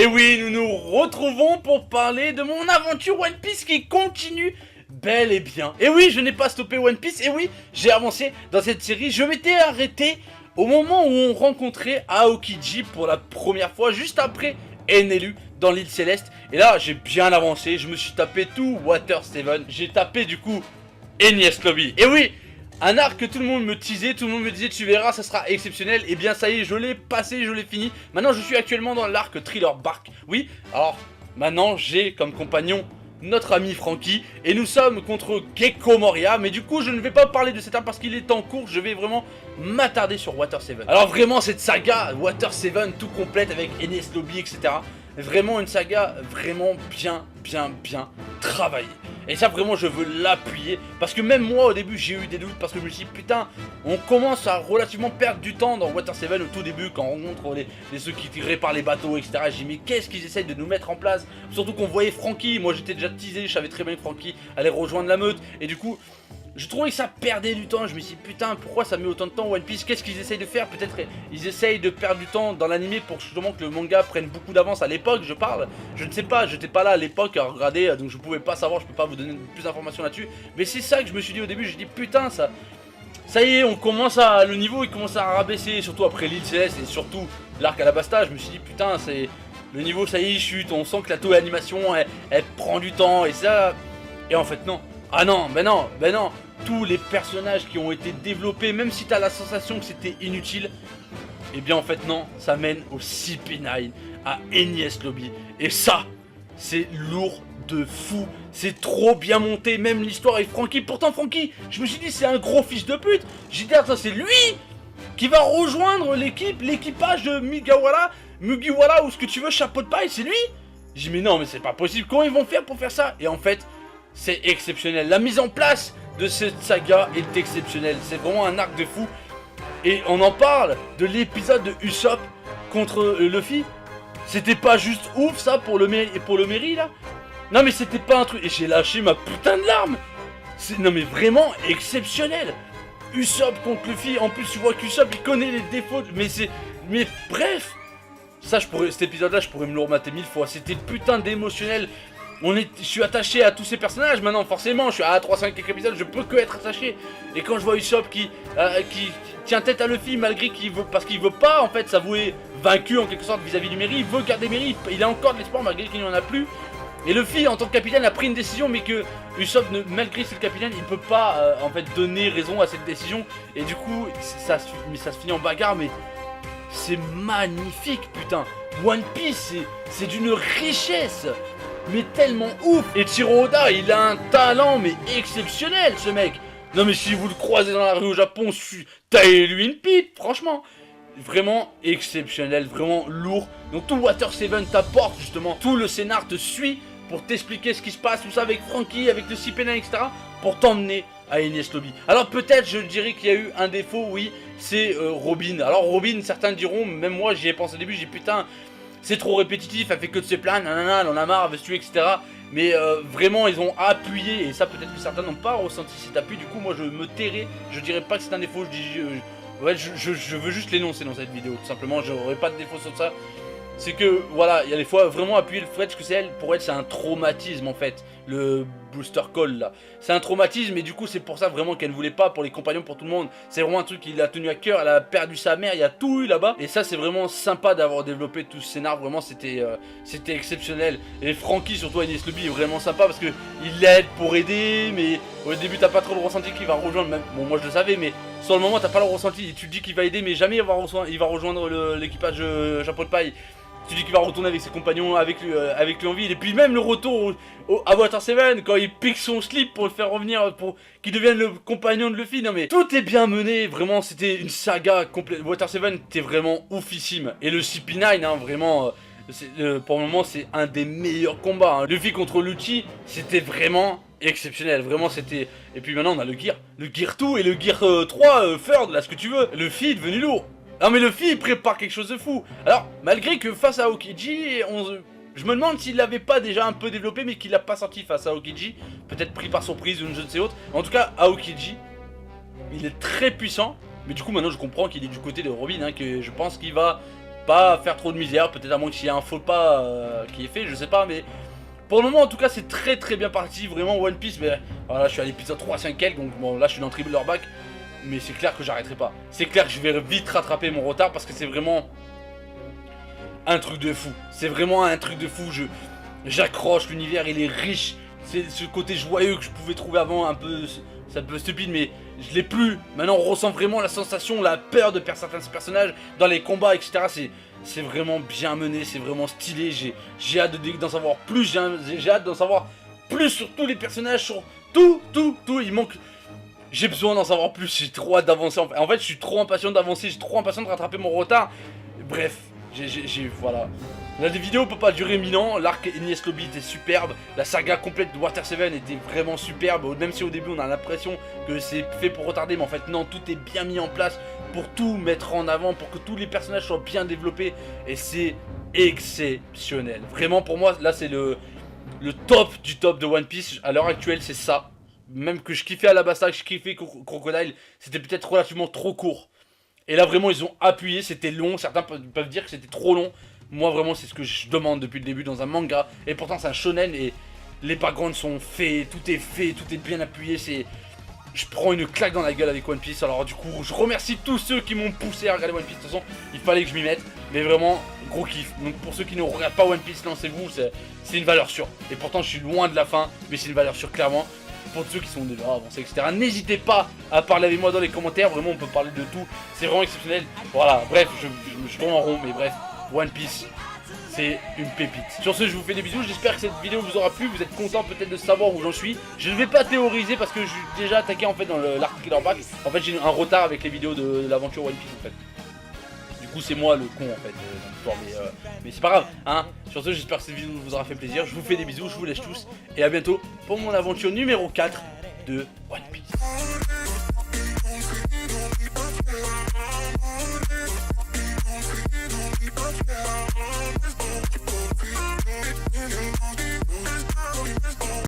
Et oui, nous nous retrouvons pour parler de mon aventure One Piece qui continue bel et bien. Et oui, je n'ai pas stoppé One Piece, et oui, j'ai avancé dans cette série. Je m'étais arrêté au moment où on rencontrait Aokiji pour la première fois, juste après Enelu dans l'île Céleste. Et là, j'ai bien avancé, je me suis tapé tout Water 7, j'ai tapé du coup Enies Lobby. Et oui, un arc que tout le monde me teasait, tout le monde me disait tu verras ça sera exceptionnel. Et bien ça y est, je l'ai passé, je l'ai fini. Maintenant je suis actuellement dans l'arc Thriller Bark. Oui, alors maintenant j'ai comme compagnon notre ami Franky. Et nous sommes contre Gecko Moria. Mais du coup je ne vais pas parler de cet arc parce qu'il est en cours. Je vais vraiment m'attarder sur Water 7. Alors vraiment cette saga Water 7 tout complète avec Enies Lobby etc. Vraiment une saga vraiment bien travaillée. Et ça vraiment je veux l'appuyer. Parce que même moi au début j'ai eu des doutes. Parce que je me suis dit putain, on commence à relativement perdre du temps dans Water 7 au tout début. Quand on rencontre ceux qui réparent les bateaux etc. J'ai dit mais qu'est-ce qu'ils essayent de nous mettre en place. Surtout qu'on voyait Franky. Moi j'étais déjà teasé, je savais très bien que Franky allait rejoindre la meute. Et du coup je trouvais que ça perdait du temps. Je me suis dit putain pourquoi ça met autant de temps One Piece. Qu'est-ce qu'ils essayent de faire. Peut-être ils essayent de perdre du temps dans l'animé pour justement que le manga prenne beaucoup d'avance à l'époque. Je parle, je ne sais pas, j'étais pas là à l'époque à regarder. Donc je pouvais pas savoir, je peux pas vous donner plus d'informations là-dessus. Mais c'est ça que je me suis dit au début. Je dis putain ça y est, on commence à, le niveau il commence à rabaisser. Surtout après l'île Céleste et surtout l'arc Alabasta. Je me suis dit putain c'est... Le niveau ça y est il chute. On sent que la taux d'animation elle prend du temps et ça... Et en fait non. Ah non, ben non. Tous les personnages qui ont été développés, même si t'as la sensation que c'était inutile, eh bien en fait non, ça mène au CP9, à Enies Lobby. Et ça, c'est lourd de fou, c'est trop bien monté, même l'histoire avec Franky. Pourtant Franky, je me suis dit c'est un gros fils de pute. J'ai dit attends c'est lui qui va rejoindre l'équipage de Mugiwara ou ce que tu veux, chapeau de paille, c'est lui. J'ai dit mais non mais c'est pas possible, comment ils vont faire pour faire ça. Et en fait, c'est exceptionnel, la mise en place de cette saga est exceptionnelle. C'est vraiment un arc de fou. Et on en parle de l'épisode de Usopp contre Luffy. C'était pas juste ouf ça pour le Mary là. Non mais c'était pas un truc. Et j'ai lâché ma putain de larme. Non mais vraiment exceptionnel. Usopp contre Luffy. En plus tu vois qu'Usopp il connaît les défauts. Mais bref. Ça cet épisode là je pourrais me le remater 1000 fois. C'était putain d'émotionnel. Je suis attaché à tous ces personnages maintenant, forcément, je suis à 300 quelques épisodes, je peux que être attaché. Et quand je vois Usopp qui tient tête à Luffy malgré qu'il veut, parce qu'il veut pas en fait s'avouer vaincu en quelque sorte vis-à-vis du Merry, il veut garder Merry, il a encore de l'espoir malgré qu'il n'y en a plus. Et Luffy en tant que capitaine a pris une décision mais que Usopp, malgré c'est le capitaine, il peut pas en fait donner raison à cette décision. Et du coup, ça se finit en bagarre mais c'est magnifique putain. One Piece c'est d'une richesse. Mais tellement ouf. Et Tiro Oda il a un talent mais exceptionnel ce mec. Non mais si vous le croisez dans la rue au Japon, taillez-lui une pipe franchement. Vraiment exceptionnel, vraiment lourd. Donc tout Water 7 t'apporte justement, tout le scénar te suit pour t'expliquer ce qui se passe, tout ça avec Franky, avec le CP9 etc. Pour t'emmener à Enies Lobby. Alors peut-être je dirais qu'il y a eu un défaut, oui, c'est Robin. Alors Robin, certains diront, même moi j'y ai pensé au début, j'ai dit putain... C'est trop répétitif, elle fait que de se plaindre, nanana, elle en a marre, elle veut se tuer, etc. Mais vraiment, ils ont appuyé, et ça peut-être que certains n'ont pas ressenti cet appui. Du coup, moi, je me tairai, je dirais pas que c'est un défaut, je veux juste l'énoncer dans cette vidéo, tout simplement. J'aurais pas de défaut sur ça. C'est que, voilà, il y a des fois, vraiment appuyer le Fletch, que c'est elle, pour elle, c'est un traumatisme, en fait. Le booster call, là. C'est un traumatisme, et du coup, c'est pour ça, vraiment, qu'elle ne voulait pas, pour les compagnons, pour tout le monde. C'est vraiment un truc qui l'a tenu à cœur, elle a perdu sa mère, il y a tout eu là-bas. Et ça, c'est vraiment sympa d'avoir développé tout ce scénar, vraiment, c'était exceptionnel. Et Franky, surtout, Enies Lobby, est vraiment sympa, parce que il l'aide pour aider, mais au début, t'as pas trop le ressenti qu'il va rejoindre, même, bon, moi, je le savais, mais sur le moment, t'as pas le ressenti, et tu te dis qu'il va aider, mais jamais il va rejoindre l'équipage chapeau de paille. Tu dis qu'il va retourner avec ses compagnons, avec lui en ville. Et puis même le retour à Water 7, quand il pique son slip pour le faire revenir, pour qu'il devienne le compagnon de Luffy. Non mais tout est bien mené, vraiment c'était une saga complète. Water 7 était vraiment oufissime. Et le CP9, hein, vraiment, pour le moment c'est un des meilleurs combats. Hein. Luffy contre Lucci, c'était vraiment... exceptionnel, vraiment c'était... Et puis maintenant on a le Gear 2 et le Gear 3, Third, là ce que tu veux. Luffy est devenu lourd. Non mais Luffy il prépare quelque chose de fou. Alors malgré que face à Aokiji, je me demande s'il l'avait pas déjà un peu développé mais qu'il l'a pas sorti face à Aokiji. Peut-être pris par surprise ou une je ne sais autre. En tout cas Aokiji, il est très puissant. Mais du coup maintenant je comprends qu'il est du côté de Robin, hein, que je pense qu'il va pas faire trop de misère, peut-être à moins qu'il y ait un faux pas qui est fait, je sais pas, mais pour le moment en tout cas c'est très très bien parti, vraiment One Piece, mais voilà je suis à l'épisode 3, 5 quelques, donc bon là je suis dans Tribal Back, mais c'est clair que j'arrêterai pas, c'est clair que je vais vite rattraper mon retard parce que c'est vraiment un truc de fou, c'est vraiment un truc de fou, j'accroche, l'univers il est riche, c'est ce côté joyeux que je pouvais trouver avant un peu, c'est un peu stupide mais je l'ai plus, maintenant on ressent vraiment la sensation, la peur de certains personnages dans les combats etc, c'est vraiment bien mené, c'est vraiment stylé, j'ai hâte d'en savoir plus, j'ai hâte d'en savoir plus sur tous les personnages, sur tout, il manque, j'ai besoin d'en savoir plus, j'ai trop hâte d'avancer, en fait je suis trop impatient d'avancer, j'ai trop impatient de rattraper mon retard, bref, voilà. La vidéo peut pas durer 1000 ans, l'arc Enies Lobby était superbe, la saga complète de Water 7 était vraiment superbe, même si au début on a l'impression que c'est fait pour retarder, mais en fait non, tout est bien mis en place pour tout mettre en avant, pour que tous les personnages soient bien développés, et c'est exceptionnel. Vraiment pour moi, là c'est le top du top de One Piece, à l'heure actuelle c'est ça. Même que je kiffais Alabasta, que je kiffais Crocodile, c'était peut-être relativement trop court. Et là vraiment ils ont appuyé, c'était long, certains peuvent dire que c'était trop long. Moi vraiment c'est ce que je demande depuis le début dans un manga. Et pourtant c'est un shonen et les backgrounds sont faits, tout est bien appuyé. Je prends une claque dans la gueule avec One Piece. Alors du coup je remercie tous ceux qui m'ont poussé à regarder One Piece. De toute façon il fallait que je m'y mette. Mais vraiment gros kiff. Donc pour ceux qui ne regardent pas One Piece, lancez-vous, c'est une valeur sûre. Et pourtant je suis loin de la fin, mais c'est une valeur sûre clairement. Pour ceux qui sont déjà avancés, etc. N'hésitez pas à parler avec moi dans les commentaires. Vraiment on peut parler de tout. C'est vraiment exceptionnel. Voilà, bref, je tourne en rond, mais bref. One Piece, c'est une pépite. Sur ce, je vous fais des bisous, j'espère que cette vidéo vous aura plu, vous êtes content peut-être de savoir où j'en suis. Je ne vais pas théoriser parce que je suis déjà attaqué en fait dans l'article en bac. En fait j'ai un retard avec les vidéos de l'aventure One Piece en fait. Du coup c'est moi le con en fait dans l'histoire, mais c'est pas grave hein. Sur ce, j'espère que cette vidéo vous aura fait plaisir, je vous fais des bisous, je vous laisse tous et à bientôt pour mon aventure numéro 4 de One Piece.